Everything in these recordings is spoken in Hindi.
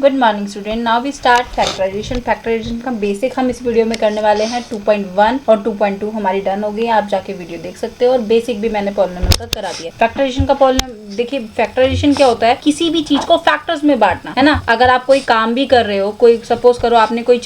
Good morning student. Now we start factorization. Factorization का बेसिक हम इस वीडियो में करने वाले हैं। 2.1 और 2.2 हमारी डन हो गई, आप जाके वीडियो देख सकते हो। और बेसिक भी मैंने पॉलिनोमियल का करा दिया। फैक्टराइजेशन का देखिए फैक्टराइजेशन क्या होता है, किसी भी चीज को फैक्टर्स में बांटना, है ना। अगर आप कोई काम भी कर रहे हो, कोई सपोज करो आपने कोई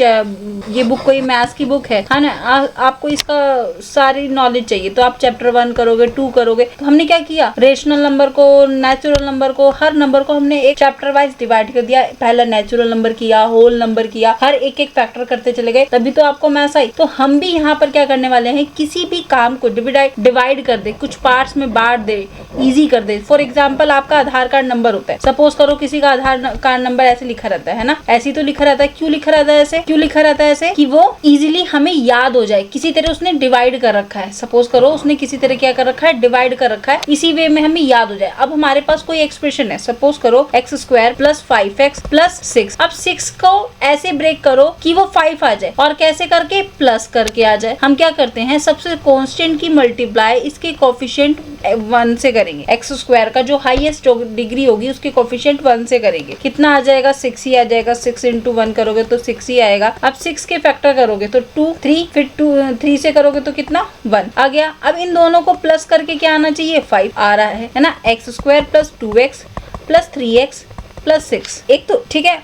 ये बुक कोई मैथ्स की बुक है ना, आपको इसका सारी नॉलेज चाहिए तो आप चैप्टर 1 करोगे, 2 करोगे। तो हमने क्या किया, रेशनल नंबर को, नेचुरल नंबर को, हर नंबर को हमने एक चैप्टर वाइज डिवाइड कर दिया। पहला नेचुरल नंबर किया, होल नंबर किया, हर एक एक फैक्टर करते चले गए, तभी तो आपको मैथ्स आई। तो हम भी यहाँ पर क्या करने वाले हैं, किसी भी काम को डिवाइड कर दे, कुछ पार्ट्स में बांट दे, इजी कर दे। फॉर एग्जाम्पल आपका आधार कार्ड नंबर होता है, सपोज करो किसी का आधार कार्ड नंबर ऐसे लिखा रहता है ना, ऐसे तो लिखा रहता है। क्यों लिखा रहता है ऐसे, क्यों लिखा रहता है ऐसे, कि वो इजीली हमें याद हो जाए। किसी तरह उसने डिवाइड कर रखा है, सपोज करो उसने किसी तरह क्या कर रखा है, डिवाइड कर रखा है, इसी वे में हमें याद हो जाए। अब हमारे पास कोई एक्सप्रेशन है, सपोज करो x² + 5x + 6। अब 6 को ऐसे ब्रेक करो कि वो 5 आ जाए, और कैसे करके, प्लस करके आ जाए। हम क्या करते हैं, सबसे कांस्टेंट की मल्टीप्लाई इसके कोफिशिएंट 1 से करेंगे। x² का जो हाईएस्ट डिग्री होगी उसके कोफिशिएंट 1 से करेंगे। कितना आ जाएगा, 6 ही आ जाएगा। 6 × 1 करोगे तो 6 ही आएगा। अब 6 के फैक्टर करोगे तो 2, 3, फिर 3 से करोगे तो कितना, 1 आ गया। अब इन दोनों को प्लस करके क्या आना चाहिए, 5 आ रहा है ना। x² + 2x + 3x + 6। एक तो ठीक है,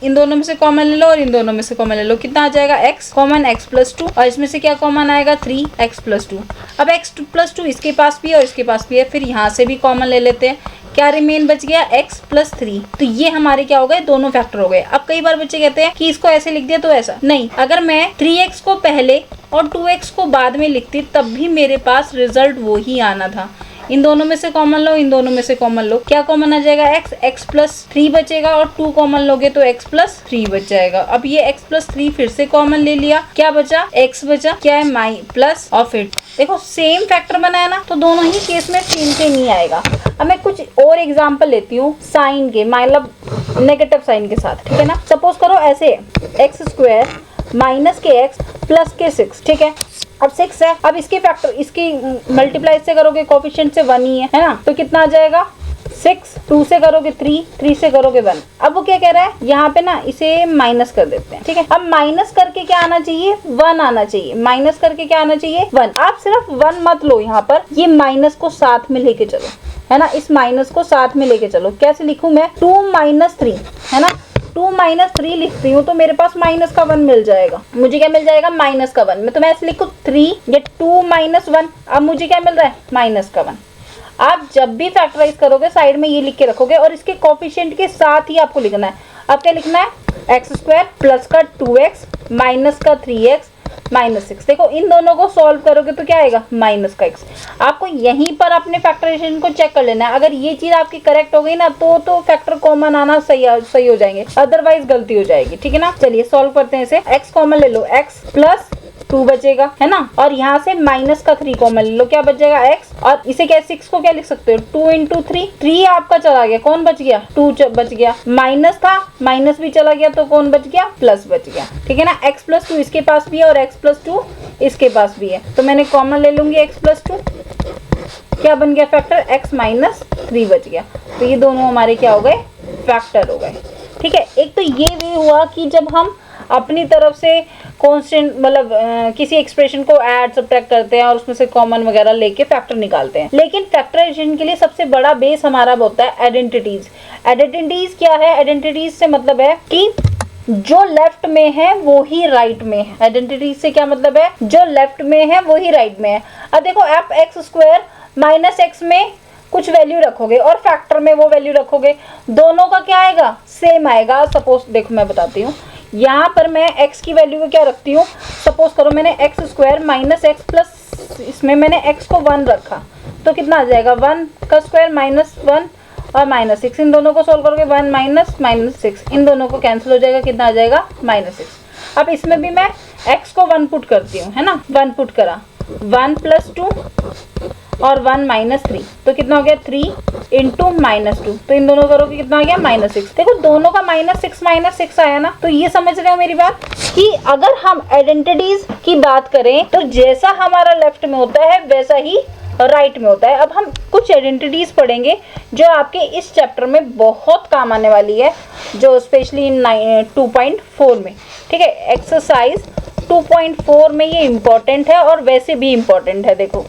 इन दोनों में से कॉमन ले लो और इन दोनों में से कॉमन ले लो। कितना आ जाएगा, x कॉमन, x + 2, और इसमें से क्या कॉमन आएगा, 3x + 2। अब x + 2 इसके पास भी है और इसके पास भी है, फिर यहाँ से भी कॉमन ले लेते हैं। क्या रिमेन बच गया, x + 3। तो ये हमारे क्या हो गए, दोनों फैक्टर हो गए। अब कई बार बच्चे कहते हैं कि इसको ऐसे लिख दिया तो ऐसा नहीं। अगर मैं 3x को पहले और 2x को बाद में लिखती तब भी मेरे पास रिजल्ट वो ही आना था। इन दोनों में से कॉमन लो, इन दोनों में से कॉमन लो, क्या कॉमन आ जाएगा, x + 3 बचेगा, और 2 कॉमन लोगे तो x + 3 बच जाएगा। अब ये x + 3 फिर से कॉमन ले लिया, क्या बचा, x बचा, क्या है, प्लस, और फिर देखो सेम फैक्टर बनाया ना, तो दोनों ही केस में सेम ही आएगा। अब मैं कुछ और एग्जांपल लेती हूँ साइन के, मतलब नेगेटिव साइन के साथ, ठीक है ना। सपोज करो ऐसे x² - kx + k6, ठीक है। अब 6 है, अब इसके फैक्टर, इसकी मल्टीप्लाई से करोगे कोफिशिएंट से 1 ही है ना, तो कितना आ जाएगा, 6, 2 से करोगे 3, 3 से करोगे 1। अब वो क्या कह रहा है, यहाँ पे ना इसे माइनस कर देते हैं, ठीक है। अब माइनस करके क्या आना चाहिए, 1 आना चाहिए। माइनस करके क्या आना चाहिए, 1। आप सिर्फ 1 मत लो, यहाँ पर ये माइनस को साथ में लेके चलो, है ना। इस माइनस को साथ में लेके चलो। कैसे लिखूं मैं, 2 - 3, है ना। 2 - 3 लिखती हूँ तो मेरे पास माइनस का 1 मिल जाएगा। मुझे क्या मिल जाएगा, माइनस का 1। मैं तो मैं ऐसे लिखूँ 3 या 2 - 1। अब मुझे क्या मिल रहा है, माइनस का 1। आप जब भी फैक्टराइज करोगे साइड में ये लिख के रखोगे, और इसके कोफिशिएंट के साथ ही आपको लिखना है। अब क्या लिखना है, x² प्लस का 2x माइनस का 3x -6। देखो इन दोनों को सॉल्व करोगे तो क्या आएगा, -x। आपको यहीं पर अपने फैक्टराइजेशन को चेक कर लेना है। अगर ये चीज आपकी करेक्ट हो गई ना, तो फैक्टर कॉमन आना सही हो जाएंगे, अदरवाइज गलती हो जाएगी, ठीक है ना। चलिए सॉल्व करते हैं इसे। x कॉमन ले लो, x + 2 बचेगा, है ना। और यहाँ से -3 कॉमन ले लो, क्या बच जाएगा, x। और इसे क्या, 6 को क्या लिख सकते हो, 2 × 3। 3 आपका चला गया, कौन बच गया, 2 बच गया। माइनस था, माइनस भी चला गया, तो कौन बच गया, प्लस बच गया, ठीक है ना। x + 2 इसके पास भी है और x + 2 इसके पास भी है, तो मैंने कॉमन ले लूंगी x + 2। क्या बन गया फैक्टर, x - 3 बच गया। तो ये दोनों हमारे क्या हो गए, फैक्टर हो गए, ठीक है। एक तो ये वे हुआ कि जब हम अपनी तरफ से कांस्टेंट, मतलब किसी एक्सप्रेशन को ऐड सब्ट्रैक्ट करते हैं और उसमें से कॉमन वगैरह लेके फैक्टर निकालते हैं। लेकिन फैक्टराइजेशन के लिए सबसे बड़ा बेस हमारा होता है आइडेंटिटीज। आइडेंटिटीज क्या है, आइडेंटिटीज से मतलब है कि जो लेफ्ट में है वो ही राइट में है। आइडेंटिटीज से क्या मतलब है, जो लेफ्ट में है वो ही राइट में है। अब देखो आप x² - x में कुछ वैल्यू रखोगे और फैक्टर में वो वैल्यू रखोगे, दोनों का क्या आएगा, सेम आएगा। सपोज देखो मैं बताती हूँ, यहाँ पर मैं x की वैल्यू को क्या रखती हूँ, सपोज करो मैंने x² - x प्लस, इसमें मैंने x को 1 रखा, तो कितना आ जाएगा, 1 का स्क्वायर -1 और -6। इन दोनों को सोल्व करोगे, 1 - -6, इन दोनों को कैंसिल हो जाएगा, कितना आ जाएगा, -6। अब इसमें भी मैं x को 1 पुट करती हूँ, है ना। 1 पुट करा, 1 + 2 और 1 - 3, तो कितना हो गया, 3 × -2। तो इन दोनों करोगे कितना आ गया, -6। देखो दोनों का -6 आया ना। तो ये समझ रहे हो मेरी बात, कि अगर हम आइडेंटिटीज की बात करें तो जैसा हमारा लेफ्ट में होता है वैसा ही राइट में होता है। अब हम कुछ आइडेंटिटीज पढ़ेंगे जो आपके इस चैप्टर में बहुत काम आने वाली है, जो स्पेशली इन 2.4 में, ठीक है। एक्सरसाइज 2.4 में ये इम्पोर्टेंट है और वैसे भी इम्पोर्टेंट है। देखो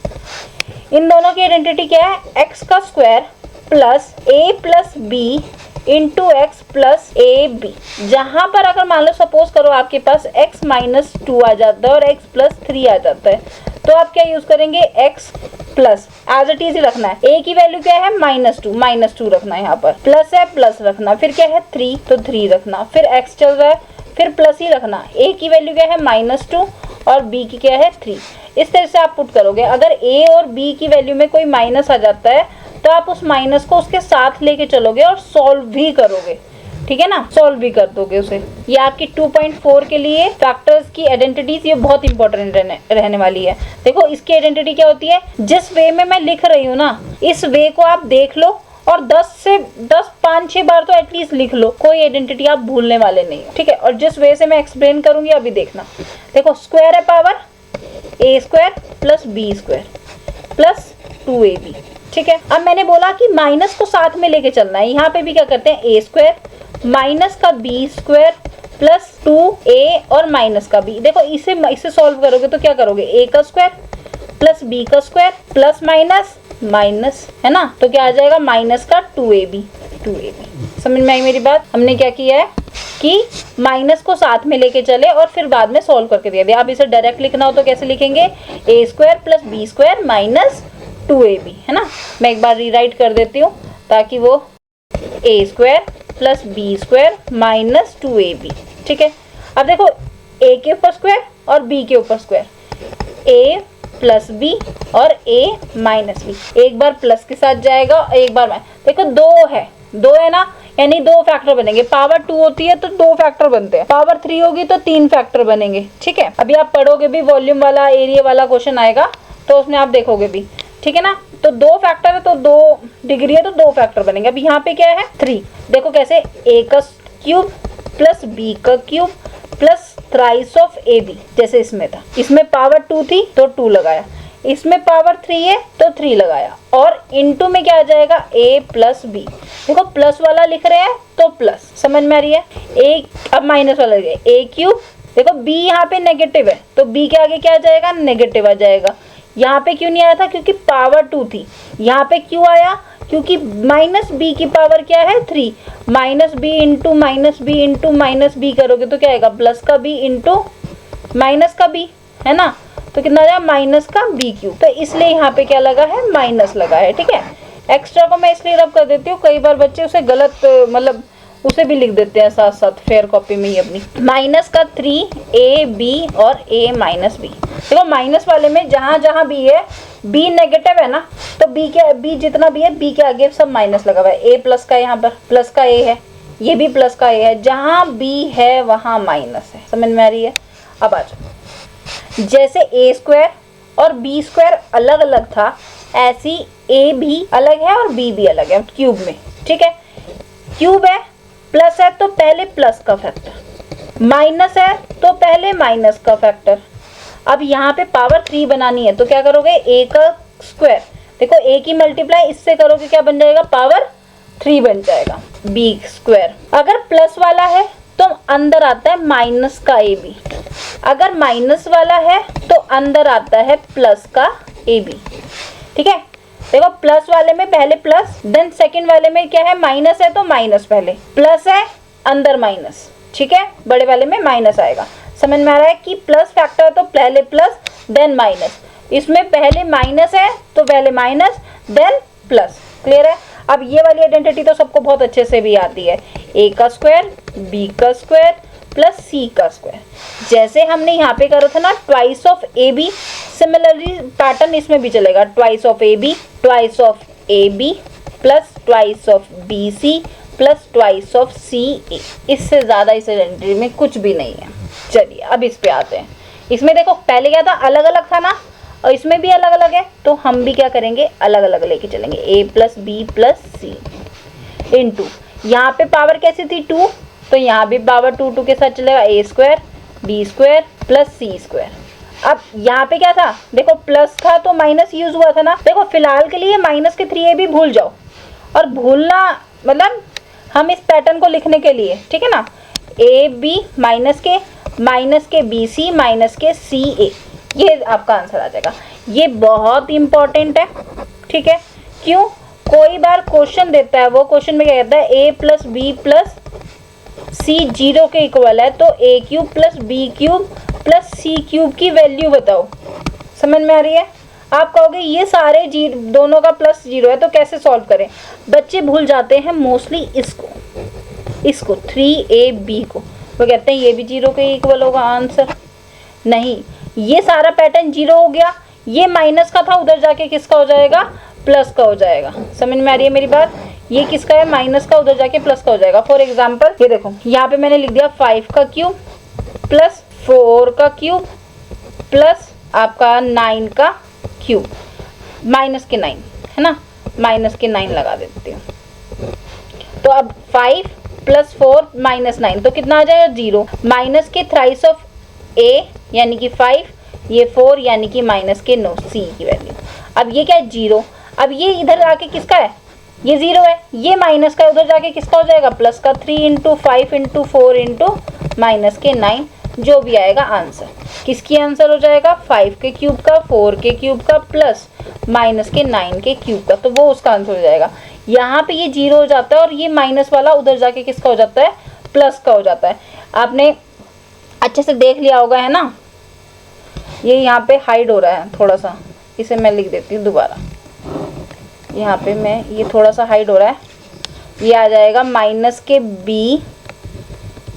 इन दोनों की आइडेंटिटी क्या है, एक्स का square plus a plus b into x plus a b. जहाँ पर अगर मान लो सपोज करो आपके पास x माइनस 2 आ जाता है और x प्लस 3 आ जाता है, तो आप क्या यूज करेंगे, x plus as it is रखना है। a की वैल्यू क्या है, -2 रखना है, यहाँ पर प्लस है प्लस रखना, फिर क्या है 3 तो 3 रखना, फिर x चल रहा है फिर प्लस ही रखना। a की वैल्यू क्या है -2 और b की क्या है 3। इस तरह से आप पुट करोगे। अगर a और b की वैल्यू में कोई माइनस आ जाता है तो आप उस माइनस को उसके साथ लेके चलोगे और सॉल्व भी करोगे, ठीक है ना, सॉल्व भी कर दोगे उसे। ये आपकी 2.4 के लिए फैक्टर्स की आइडेंटिटीज ये बहुत इंपॉर्टेंट रहने वाली है। देखो इसकी आइडेंटिटी क्या होती है, जिस वे में मैं लिख रही हूँ ना, इस वे को आप देख लो और 5-6 बार तो एटलीस्ट लिख लो, कोई आइडेंटिटी आप भूलने वाले नहीं हो, ठीक है। और जिस वे से मैं एक्सप्लेन करूंगी अभी देखना। देखो स्क्वायर है power a square plus b square plus 2ab, ठीक है। अब मैंने बोला कि माइनस को साथ में लेके चलना है। यहाँ पे भी क्या करते हैं, a स्क्वायर माइनस का b स्क्वायर प्लस 2a और माइनस का b। देखो इसे सॉल्व करोगे तो क्या करोगे, a का स्क्वायर प्लस b का स्क्वायर प्लस माइनस माइनस, है ना, तो क्या आ जाएगा माइनस का 2ab। समझ में आई मेरी बात। हमने क्या किया है कि माइनस को साथ में लेके चले और फिर बाद में सॉल्व करके दे दिया। अब इसे डायरेक्ट लिखना हो तो कैसे लिखेंगे, a square plus b square minus 2ab, है ना। मैं एक बार रीराइट कर देती हूँ ताकि वो a square plus b square minus 2ab, ठीक है। अब देखो a के ऊपर स्क्वायर और b के ऊपर स्क्वायर, a प्लस b और a माइनस b, एक बार प्लस के साथ जाएगा एक बार देखो दो है ना, यानी 2 फैक्टर बनेंगे। पावर 2 होती है तो 2 फैक्टर बनते हैं, पावर 3 होगी तो 3 फैक्टर बनेंगे, ठीक है। अभी आप पढ़ोगे भी, वॉल्यूम वाला एरिया वाला क्वेश्चन आएगा तो उसमें आप देखोगे भी, ठीक है ना। तो 2 फैक्टर है तो 2 डिग्री है तो 2 फैक्टर बनेंगे। अब यहाँ पे क्या है 3, देखो कैसे, a का क्यूब प्लस b का cube plus thrice of ab, जैसे इसमें था, इसमें पावर 2 थी तो 2 लगाया, इसमें पावर 3 है तो 3 लगाया, और इनटू में क्या आ जाएगा a प्लस b। देखो प्लस वाला लिख रहे हैं तो प्लस, समझ में आ रही है। अब माइनस वाला लिख रहे हैं a क्यूब, देखो b यहाँ पे नेगेटिव है तो b के आगे क्या आ जाएगा, नेगेटिव आ जाएगा। यहाँ पे क्यों नहीं आया था, क्योंकि पावर 2 थी। यहाँ पे क्यों आया, क्योंकि माइनस बी की पावर क्या है 3, minus b into minus b करोगे तो क्या आएगा, प्लस का बी इंटू माइनस का बी, है ना। तो कितना आ जाएगा, माइनस का बी क्यूब। तो इसलिए यहाँ पे क्या लगा है, माइनस लगा है, ठीक है। एक्स्ट्रा को मैं इसलिए रब कर देती हूँ, कई बार बच्चे उसे गलत मतलब उसे भी लिख देते हैं साथ साथ फेयर कॉपी में ही अपनी। माइनस का 3ab और a माइनस बी। देखो माइनस वाले में जहाँ जहाँ b है, b नेगेटिव है ना, तो b जितना भी है b के आगे सब माइनस लगा हुआ है। a प्लस का, यहाँ पर प्लस का a है, ये भी प्लस का a है, जहाँ b है वहाँ माइनस है। समझ में आ रही है। अब आ जाओ, जैसे a स्क्वायर और b स्क्वायर अलग अलग था, ऐसी a भी अलग है और b भी अलग है क्यूब में, ठीक है। क्यूब है, प्लस है तो पहले प्लस का फैक्टर, माइनस है तो पहले माइनस का फैक्टर। अब यहाँ पे पावर 3 बनानी है तो क्या करोगे, a का स्क्वायर, देखो a की मल्टीप्लाई इससे करोगे क्या बन जाएगा, पावर 3 बन जाएगा b स्क्वायर। अगर प्लस वाला है तो अंदर आता है माइनस का ab, अगर माइनस वाला है तो अंदर आता है प्लस का ab, ठीक है। देखो प्लस वाले में पहले प्लस, देन सेकंड वाले में क्या है, माइनस है तो माइनस, पहले प्लस है अंदर माइनस, ठीक है। बड़े वाले में माइनस आएगा। समझ में आ रहा है कि प्लस फैक्टर है तो पहले प्लस देन माइनस, इसमें पहले माइनस है तो पहले माइनस देन प्लस। क्लियर है। अब ये वाली आइडेंटिटी तो सबको बहुत अच्छे से भी आती है, a का स्क्वायर b का स्क्वायर प्लस c का स्क्वायर। जैसे हमने यहाँ पे करा था ना twice of ab, similarly pattern इसमें भी चलेगा, twice of ab plus twice of bc plus twice of ca। इससे ज़्यादा इस आइडेंटिटी में कुछ भी नहीं है। चलिए अब इस पे आते हैं। इसमें देखो पहले क्या था, अलग अलग था ना, और इसमें भी अलग अलग है, तो हम भी क्या करेंगे, अलग अलग लेके चलेंगे। a plus B plus c into, यहाँ पे पावर कैसी थी 2, तो यहाँ भी पावर 2 के साथ चलेगा, a square b square plus c square. अब यहाँ पे क्या था, देखो प्लस था तो माइनस यूज हुआ था ना। देखो फिलहाल के लिए माइनस के 3ab भूल जाओ, और भूलना मतलब हम इस पैटर्न को लिखने के लिए, ठीक है ना, ए बी माइनस के बी सी माइनस के सी ए, ये आपका आंसर आ जाएगा। ये बहुत इंपॉर्टेंट है, ठीक है। क्यों? कोई बार क्वेश्चन देता है, वो क्वेश्चन में क्या कहता है, A plus B plus C 0 के इक्वल है, तो A cube plus B cube plus C cube की वैल्यू बताओ। समझ में आ रही है? आप कहोगे ये सारे दोनों का प्लस 0 है तो कैसे सॉल्व करें। बच्चे भूल जाते हैं मोस्टली इसको 3ab को, वो कहते हैं ये भी 0 के इक्वल होगा आंसर। नहीं, ये सारा पैटर्न 0 हो गया, ये माइनस का था, उधर जाके किसका हो जाएगा, प्लस का हो जाएगा। समझ में आ रही है मेरी बात? ये किसका है, माइनस का, उधर जाके प्लस का हो जाएगा। फॉर एग्जाम्पल ये देखो, यहाँ पे मैंने लिख दिया 5 का क्यूब प्लस 4 का क्यूब प्लस आपका 9 का क्यूब, माइनस के 9 है ना, माइनस के 9 लगा देती हूँ। तो अब 5 प्लस 4 माइनस 9, तो कितना आ जाएगा 0। माइनस के थ्राइस ऑफ ए यानी कि 5, ये 4 यानी कि माइनस के 9 सी की वैल्यू। अब ये क्या है 0, अब ये इधर आके किसका है, ये 0 है, ये माइनस का, उधर जाके किसका हो जाएगा, प्लस का। 3 इंटू 5 इंटू 4 इंटू माइनस के 9, जो भी आएगा आंसर। किसकी आंसर हो जाएगा, 5 के क्यूब का, 4 के क्यूब का प्लस माइनस के 9 के क्यूब का, तो वो उसका आंसर हो जाएगा। यहाँ पे ये 0 हो जाता है और ये माइनस वाला उधर जाके किसका हो जाता है, प्लस का हो जाता है। आपने अच्छे से देख लिया होगा, है ना। ये यहाँ पे हाइड हो रहा है थोड़ा सा, इसे मैं लिख देती हूँ दोबारा। यहाँ पे मैं ये थोड़ा सा हाइड हो रहा है, ये आ जाएगा माइनस के बी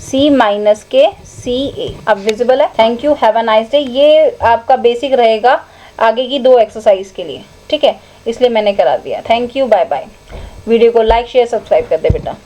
सी माइनस के सी ए। अब विजिबल है। Thank you, have a nice day. ये आपका बेसिक रहेगा आगे की 2 एक्सरसाइज के लिए, ठीक है, इसलिए मैंने करा दिया। Thank you, bye bye. Video को लाइक शेयर सब्सक्राइब कर दे बेटा।